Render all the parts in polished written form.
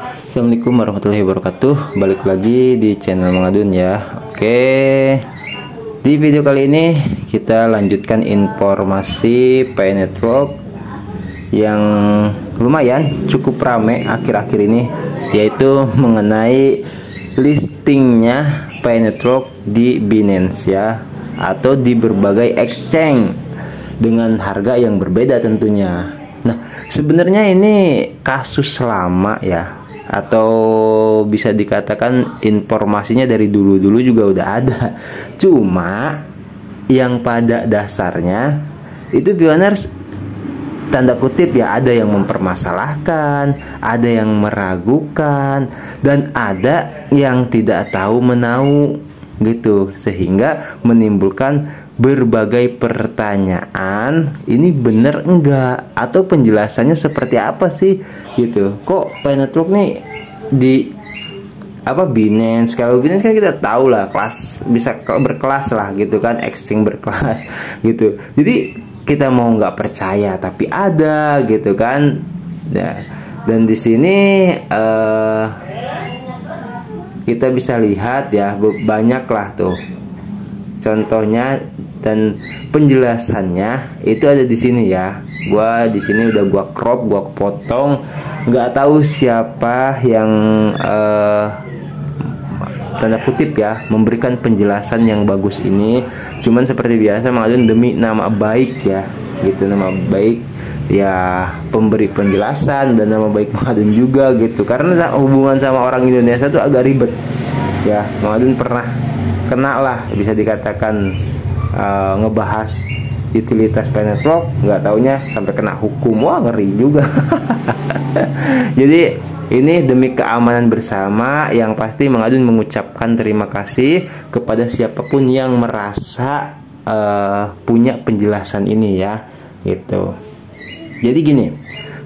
Assalamualaikum warahmatullahi wabarakatuh. Balik lagi di channel Mang Adun ya. Oke, di video kali ini kita lanjutkan informasi Pi Network yang lumayan cukup rame akhir-akhir ini, yaitu mengenai listingnya Pi Network di Binance ya, atau di berbagai exchange dengan harga yang berbeda tentunya. Nah, sebenarnya ini kasus lama ya, atau bisa dikatakan informasinya dari dulu-dulu juga udah ada. Cuma yang pada dasarnya itu Pioners, tanda kutip ya, ada yang mempermasalahkan, ada yang meragukan, dan ada yang tidak tahu menahu gitu, sehingga menimbulkan berbagai pertanyaan, ini bener enggak, atau penjelasannya seperti apa sih gitu. Kok Pi Network nih di Binance, kalau Binance kan kita tahu lah kelas, bisa berkelas lah gitu kan, exchange berkelas gitu. Jadi kita mau nggak percaya tapi ada gitu kan ya. Dan di sini kita bisa lihat ya, banyak lah tuh contohnya dan penjelasannya itu ada di sini ya. Gua di sini udah gua crop, gua potong. Nggak tahu siapa yang tanda kutip ya memberikan penjelasan yang bagus ini. Cuman seperti biasa Mang Adun demi nama baik ya gitu, nama baik ya, pemberi penjelasan dan nama baik Mang Adun juga gitu. Karena hubungan sama orang Indonesia tuh agak ribet ya. Mang Adun pernah kena lah, bisa dikatakan ngebahas utilitas Pi Network, nggak taunya sampai kena hukum. Wah, ngeri juga. Jadi ini demi keamanan bersama, yang pasti Mang Adun mengucapkan terima kasih kepada siapapun yang merasa punya penjelasan ini ya gitu. Jadi gini,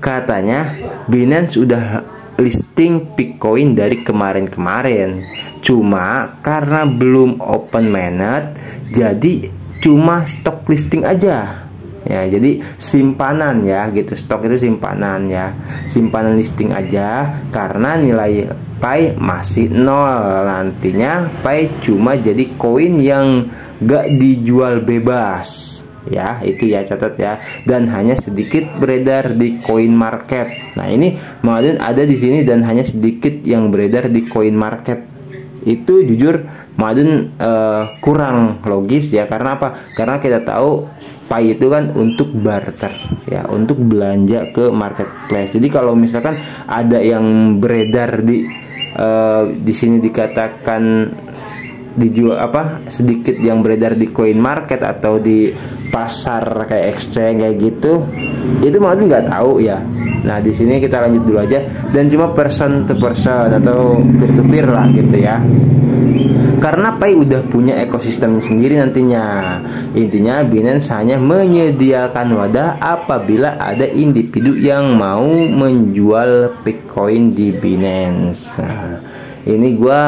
katanya Binance udah listing Bitcoin dari kemarin-kemarin, cuma karena belum open mainnet jadi cuma stok listing aja ya. Jadi simpanan ya gitu, stok itu simpanan ya, simpanan listing aja, karena nilai Pi masih nol. Nantinya Pi cuma jadi koin yang gak dijual bebas ya, itu ya, catat ya, dan hanya sedikit beredar di coin market. Nah, ini Mang Adun ada di sini dan hanya sedikit yang beredar di coin market. Itu jujur Mang Adun kurang logis ya. Karena apa? Karena kita tahu Pi itu kan untuk barter ya, untuk belanja ke marketplace. Jadi kalau misalkan ada yang beredar di sini dikatakan dijual sedikit yang beredar di coin market atau di pasar kayak exchange kayak gitu, itu Mang Adun nggak tahu ya. Nah, di sini kita lanjut dulu aja, dan cuma person to person atau peer to peer lah gitu ya. Karena Pi udah punya ekosistem sendiri nantinya. Intinya Binance hanya menyediakan wadah apabila ada individu yang mau menjual Bitcoin di Binance. Nah, ini gua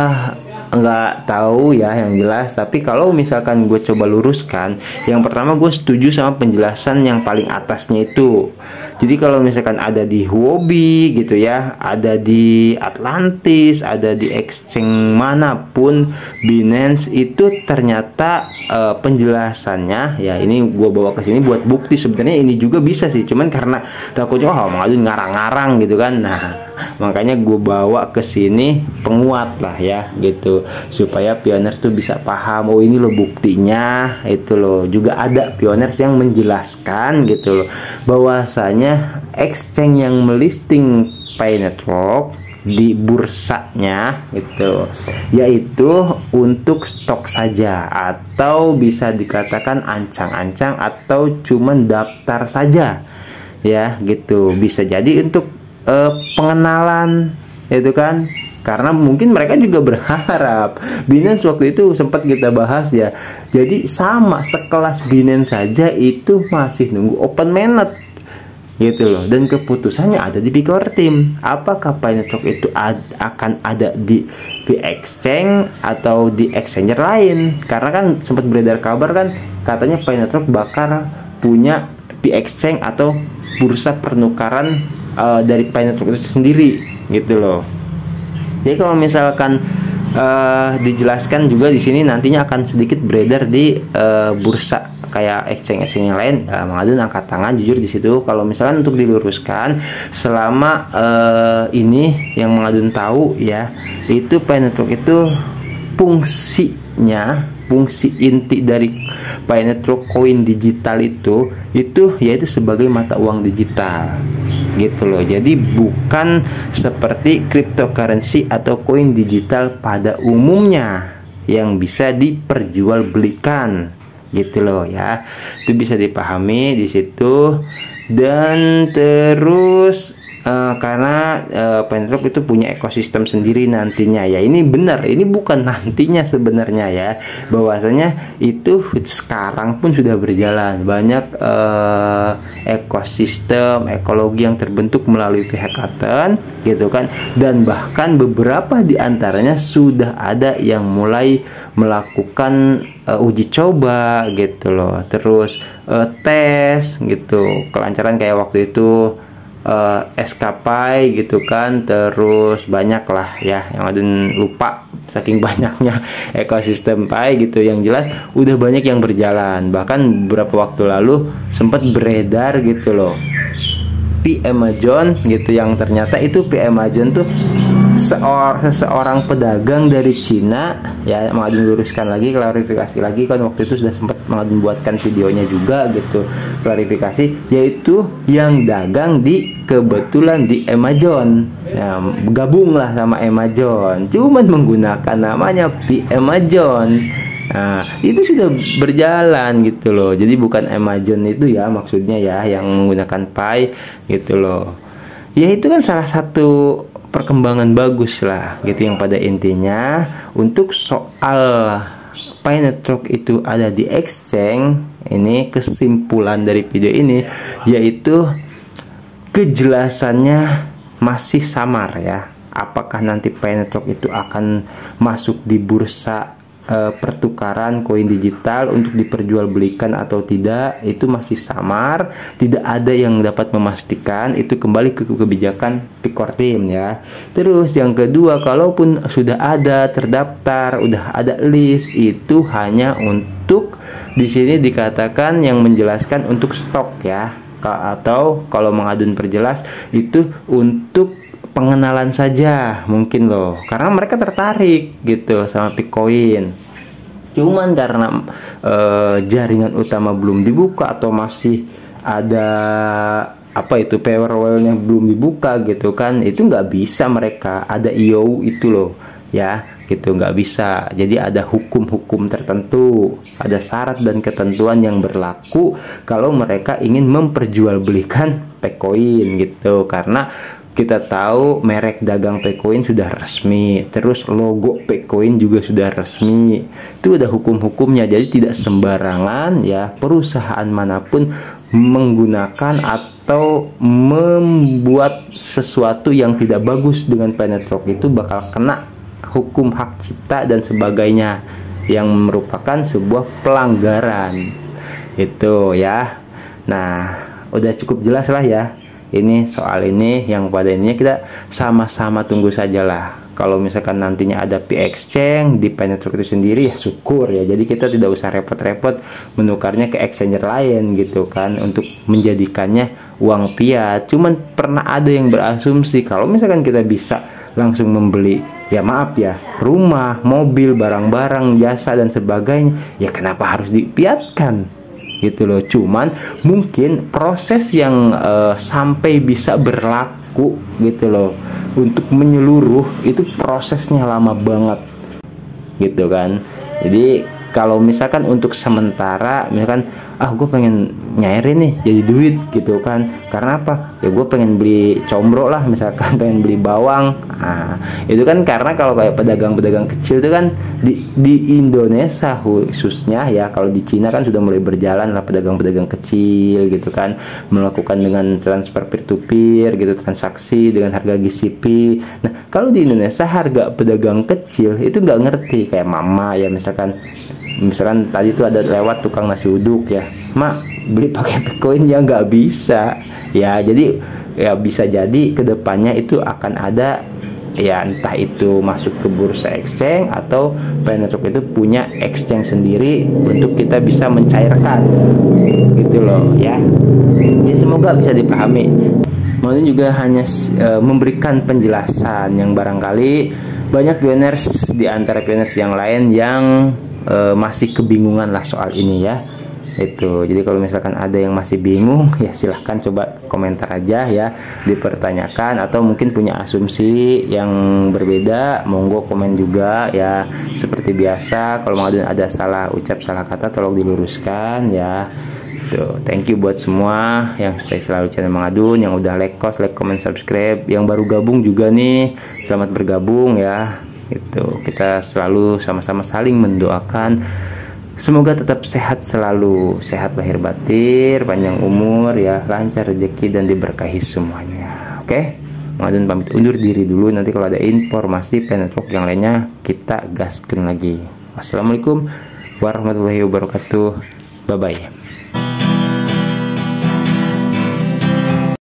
nggak tahu ya yang jelas, tapi kalau misalkan gue coba luruskan, yang pertama gue setuju sama penjelasan yang paling atasnya itu. Jadi kalau misalkan ada di Huobi gitu ya, ada di Atlantis, ada di exchange manapun Binance, itu ternyata penjelasannya ya, ini gue bawa ke sini buat bukti. Sebenarnya ini juga bisa sih, cuman karena takutnya Mang Adun ngarang-ngarang gitu kan. Nah, makanya gue bawa ke sini penguat lah ya gitu, supaya Pioners tuh bisa paham, oh ini loh buktinya. Itu loh, juga ada Pioners yang menjelaskan gitu loh, bahwasanya exchange yang melisting Pi Network di bursanya itu yaitu untuk stok saja, atau bisa dikatakan ancang-ancang, atau cuman daftar saja ya gitu. Bisa jadi untuk pengenalan itu kan, karena mungkin mereka juga berharap Binance, waktu itu sempat kita bahas ya, jadi sama sekelas Binance saja itu masih nunggu open mainnet gitu loh, dan keputusannya ada di Core Team. Apakah Pi Network itu akan ada di exchange atau di exchanger lain? Karena kan sempat beredar kabar kan, katanya Pi Network bakal punya di exchange atau bursa pernukaran dari Pi Network itu sendiri gitu loh. Jadi kalau misalkan dijelaskan juga di sini nantinya akan sedikit beredar di bursa kayak exchange yang lain, Mang Adun angkat tangan jujur di situ. Kalau misalkan untuk diluruskan, selama ini yang Mang Adun tahu ya, itu Pi Network itu fungsi inti dari Pi Network koin digital itu yaitu sebagai mata uang digital gitu loh. Jadi bukan seperti cryptocurrency atau koin digital pada umumnya yang bisa diperjualbelikan gitu loh ya. Itu bisa dipahami di situ. Dan terus karena Pi Network itu punya ekosistem sendiri nantinya ya. Ini benar, ini bukan nantinya sebenarnya ya, bahwasanya itu sekarang pun sudah berjalan. Banyak ekosistem ekologi yang terbentuk melalui P-Hackathon gitu kan, dan bahkan beberapa diantaranya sudah ada yang mulai melakukan uji coba gitu loh, terus tes gitu kelancaran kayak waktu itu SKPI gitu kan. Terus banyak lah ya yang Adun lupa saking banyaknya ekosistem Pi gitu. Yang jelas udah banyak yang berjalan, bahkan beberapa waktu lalu sempat beredar gitu loh Pi Amazon gitu, yang ternyata itu Pi Amazon tuh seseorang pedagang dari Cina ya. Mang Adun luruskan lagi, klarifikasi lagi kan, waktu itu sudah sempat Mang Adun buatkan videonya juga gitu, klarifikasi, yaitu yang dagang kebetulan di Amazon ya, gabunglah sama Amazon, cuman menggunakan namanya Pi Amazon. Nah, itu sudah berjalan gitu loh. Jadi bukan Amazon itu ya maksudnya ya yang menggunakan Pi gitu loh. Ya itu kan salah satu perkembangan bagus lah gitu, yang pada intinya untuk soal Pi Network itu ada di exchange ini, kesimpulan dari video ini yaitu kejelasannya masih samar ya. Apakah nanti Pi Network itu akan masuk di bursa pertukaran koin digital untuk diperjualbelikan atau tidak, itu masih samar, tidak ada yang dapat memastikan. Itu kembali ke kebijakan Pickor Team ya. Terus yang kedua, kalaupun sudah ada terdaftar, udah ada list, itu hanya untuk di sini dikatakan yang menjelaskan untuk stok ya, atau kalau Mang Adun perjelas itu untuk pengenalan saja mungkin loh, karena mereka tertarik gitu sama Bitcoin. Cuman karena jaringan utama belum dibuka atau masih ada apa itu paywall-nya belum dibuka gitu kan, itu nggak bisa mereka ada IO itu loh ya gitu, nggak bisa. Jadi ada hukum-hukum tertentu, ada syarat dan ketentuan yang berlaku kalau mereka ingin memperjualbelikan Bitcoin gitu. Karena kita tahu merek dagang Bitcoin sudah resmi, terus logo Bitcoin juga sudah resmi, itu ada hukum-hukumnya. Jadi tidak sembarangan ya perusahaan manapun menggunakan atau membuat sesuatu yang tidak bagus dengan Pi Network itu bakal kena hukum hak cipta dan sebagainya, yang merupakan sebuah pelanggaran itu ya. Nah udah cukup jelas lah ya ini soal ini. Yang pada ininya kita sama-sama tunggu sajalah. Kalau misalkan nantinya ada Pi Exchange di Pi Network itu sendiri ya syukur ya. Jadi kita tidak usah repot-repot menukarnya ke exchanger lain gitu kan, untuk menjadikannya uang fiat. Cuman pernah ada yang berasumsi kalau misalkan kita bisa langsung membeli, ya maaf ya, rumah, mobil, barang-barang, jasa dan sebagainya, ya kenapa harus dipiatkan gitu loh. Cuman mungkin proses yang sampai bisa berlaku gitu loh untuk menyeluruh itu prosesnya lama banget gitu kan. Jadi kalau misalkan untuk sementara misalkan gue pengen nyairin nih jadi duit gitu kan, karena apa ya, gue pengen beli combro lah misalkan, pengen beli bawang. Nah itu kan karena kalau kayak pedagang-pedagang kecil itu kan di Indonesia khususnya ya, kalau di Cina kan sudah mulai berjalan lah pedagang-pedagang kecil gitu kan, melakukan dengan transfer peer to peer gitu, transaksi dengan harga GCP. Nah kalau di Indonesia harga pedagang kecil itu nggak ngerti, kayak mama ya misalkan tadi tuh ada lewat tukang nasi uduk ya, mak beli pakai Bitcoin, ya nggak bisa ya. Jadi ya bisa jadi kedepannya itu akan ada ya entah itu masuk ke bursa exchange atau Pay Network itu punya exchange sendiri untuk kita bisa mencairkan gitu loh ya. Jadi semoga bisa dipahami. Kemudian juga hanya memberikan penjelasan yang barangkali banyak pioners di antara pioners yang lain yang masih kebingungan lah soal ini ya. Itu jadi kalau misalkan ada yang masih bingung ya silahkan coba komentar aja ya, dipertanyakan, atau mungkin punya asumsi yang berbeda monggo komen juga ya. Seperti biasa kalau Mang Adun ada salah ucap salah kata tolong diluruskan ya. Tuh, thank you buat semua yang stay selalu channel Mang Adun, yang udah like, comment, subscribe, yang baru gabung juga nih selamat bergabung ya. Itu kita selalu sama-sama saling mendoakan semoga tetap sehat selalu, sehat lahir batin, panjang umur ya, lancar rezeki dan diberkahi semuanya. Oke, Mang Adun pamit undur diri dulu. Nanti kalau ada informasi Pay Network yang lainnya kita gaskan lagi. Wassalamualaikum warahmatullahi wabarakatuh. Bye bye.